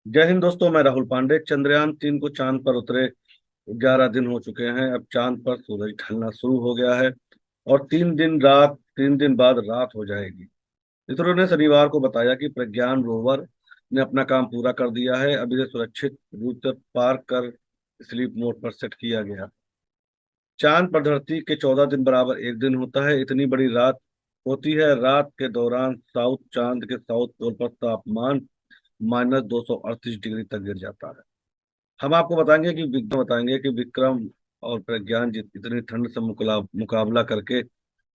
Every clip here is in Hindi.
जय हिंद दोस्तों। मैं राहुल पांडे। चंद्रयान 3 को चांद पर उतरे 11 दिन हो चुके हैं। अब चांद पर सूरज ढलना शुरू हो गया है और 3 दिन बाद रात हो जाएगी। इसरो ने शनिवार को बताया कि प्रज्ञान रोवर ने अपना काम पूरा कर दिया है। अब इसे सुरक्षित रूप से पार्क कर स्लीप मोड पर सेट किया गया। चांद पर धरती के 14 दिन बराबर एक दिन होता है। इतनी बड़ी रात होती है। रात के दौरान चांद के साउथ पोल पर तापमान -238 डिग्री तक गिर जाता है। हम आपको बताएंगे कि विक्रम और प्रज्ञान इतनी ठंड से मुकाबला करके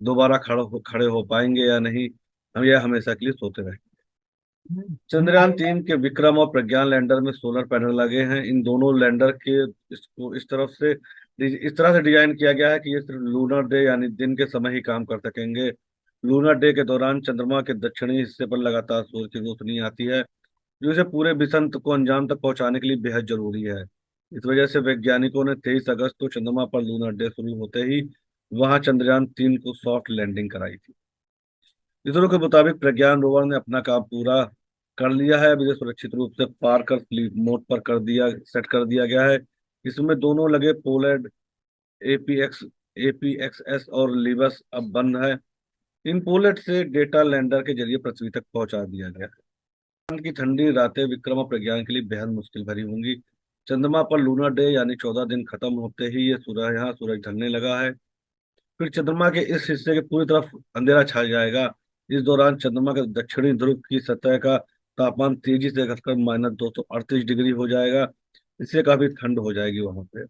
दोबारा खड़े हो पाएंगे या नहीं। हम यह हमेशा के लिए सोते रहे। चंद्रयान 3 के विक्रम और प्रज्ञान लैंडर में सोलर पैनल लगे हैं। इन दोनों लैंडर के इसको इस तरह से डिजाइन किया गया है कि ये सिर्फ लूनर डे यानी दिन के समय ही काम कर सकेंगे। लूनर डे के दौरान चंद्रमा के दक्षिणी हिस्से पर लगातार सूर्य की रोशनी आती है, जो इसे पूरे मिशन को अंजाम तक पहुंचाने के लिए बेहद जरूरी है। इस वजह से वैज्ञानिकों ने 23 अगस्त को चंद्रमा पर लूनर डे शुरू होते ही वहां चंद्रयान 3 को सॉफ्ट लैंडिंग कराई थी। इसरो के मुताबिक प्रज्ञान रोवर ने अपना काम पूरा कर लिया है। अब इसे सुरक्षित रूप से पार कर स्लीप मोड पर सेट कर दिया गया है। इसमें दोनों लगे पोलैंड एपीएक्स एपीएक्सएस और लिबस अब बंद है। इन पोलेट से डेटा लैंडर के जरिए पृथ्वी तक पहुंचा दिया गया। चांद की ठंडी रातें विक्रम और प्रज्ञान के लिए बेहद मुश्किल भरी होंगी। चंद्रमा पर लूनर डे यानी 14 दिन खत्म होते ही यहाँ सूरज ढलने लगा है। फिर चंद्रमा के इस हिस्से के पूरी तरफ अंधेरा छा जाएगा। इस दौरान चंद्रमा के दक्षिणी ध्रुव की सतह का तापमान तेजी से घटकर -238 डिग्री हो जाएगा। इससे काफी ठंड हो जाएगी वहां पे।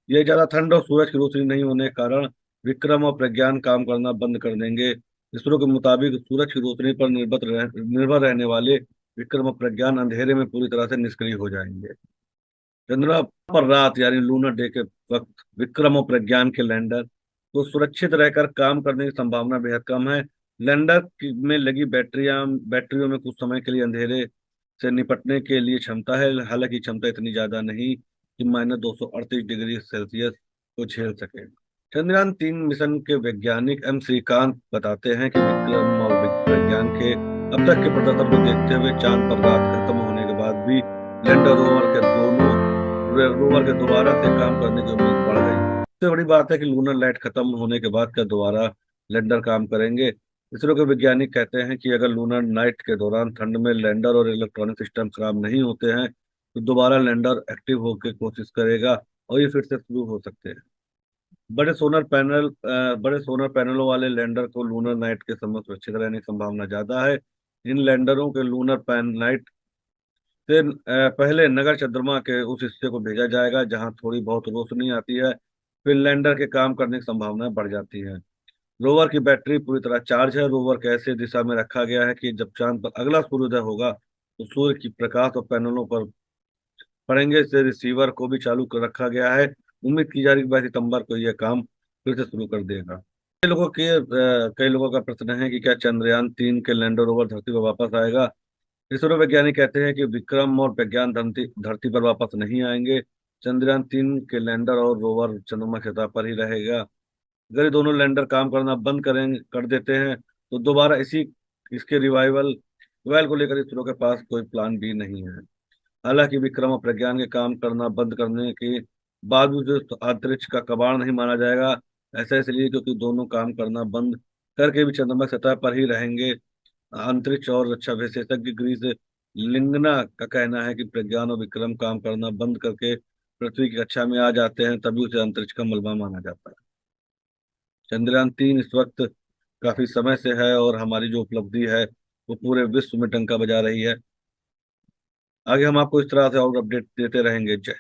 यह ज्यादा ठंड और सूरज की रोशनी नहीं होने के कारण विक्रम और प्रज्ञान काम करना बंद कर देंगे। इसरो के मुताबिक सूरज की रोशनी पर निर्भर रहने वाले विक्रम और प्रज्ञान अंधेरे में पूरी तरह से निष्क्रिय हो जाएंगे। चंद्रमा पर रात यानी लूनर डे के वक्त विक्रम और प्रज्ञान के लैंडर को सुरक्षित रहकर काम करने की संभावना बेहद कम है। में लगी बैटरियों में कुछ समय के लिए अंधेरे से निपटने के लिए क्षमता है, हालांकि क्षमता इतनी ज्यादा नहीं कि -238 डिग्री सेल्सियस को झेल सके। चंद्रयान 3 मिशन के वैज्ञानिक एम श्रीकांत बताते हैं कि विक्रम और प्रज्ञान के अब तक के प्रदर्शन को देखते हुए चांद पर रात खत्म होने के बाद भी लैंडर रोवर के दोबारा से काम करने की उम्मीद बढ़ गई। सबसे बड़ी बात है कि लूनर लाइट खत्म होने के बाद क्या दोबारा लैंडर काम करेंगे। इसरो के वैज्ञानिक कहते हैं कि अगर लूनर नाइट के दौरान ठंड में लैंडर और इलेक्ट्रॉनिक सिस्टम खराब नहीं होते हैं तो दोबारा लैंडर एक्टिव होकर कोशिश करेगा और ये फिर से शुरू हो सकते हैं। बड़े सोलर पैनलों वाले लैंडर को लूनर नाइट के समय सुरक्षित रहने की संभावना ज्यादा है। इन लैंडरों के लूनर पैन नाइट से पहले नगर चंद्रमा के उस हिस्से को भेजा जाएगा जहां थोड़ी बहुत रोशनी आती है। फिर लैंडर के काम करने की संभावनाएं बढ़ जाती हैं। रोवर की बैटरी पूरी तरह चार्ज है। रोवर को ऐसे दिशा में रखा गया है कि जब चांद पर अगला सूर्योदय होगा तो सूर्य की प्रकाश और पैनलों पर पड़ेंगे। इससे रिसीवर को भी चालू कर रखा गया है। उम्मीद की जा रही है कि 22 सितंबर को यह काम फिर से शुरू कर देगा। कई लोगों का प्रश्न है कि क्या चंद्रयान 3 के लैंडर रोवर धरती पर वापस आएगा। इसरो वैज्ञानिक कहते हैं कि विक्रम और प्रज्ञान धरती धरती पर वापस नहीं आएंगे। चंद्रयान 3 के लैंडर और रोवर चंद्रमा की सतह पर ही रहेगा। अगर ये दोनों लैंडर काम करना बंद कर देते हैं तो दोबारा इसी इसके रिवाइवल को लेकर इसरो के पास कोई प्लान बी नहीं है। हालांकि विक्रम और प्रज्ञान के काम करना बंद करने के बाद भी उसे अंतरिक्ष का कबाड़ नहीं माना जाएगा। ऐसा इसलिए क्योंकि दोनों काम करना बंद करके भी चंद्रमा की सतह पर ही रहेंगे। अंतरिक्ष और रक्षा विशेषज्ञ ग्रीस लिंगना का कहना है कि प्रज्ञान और विक्रम काम करना बंद करके पृथ्वी की कक्षा में आ जाते हैं तभी उसे अंतरिक्ष का मलबा माना जाता है। चंद्रयान 3 इस वक्त काफी समय से है और हमारी जो उपलब्धि है वो पूरे विश्व में डंका बजा रही है। आगे हम आपको इस तरह से और अपडेट देते रहेंगे। जय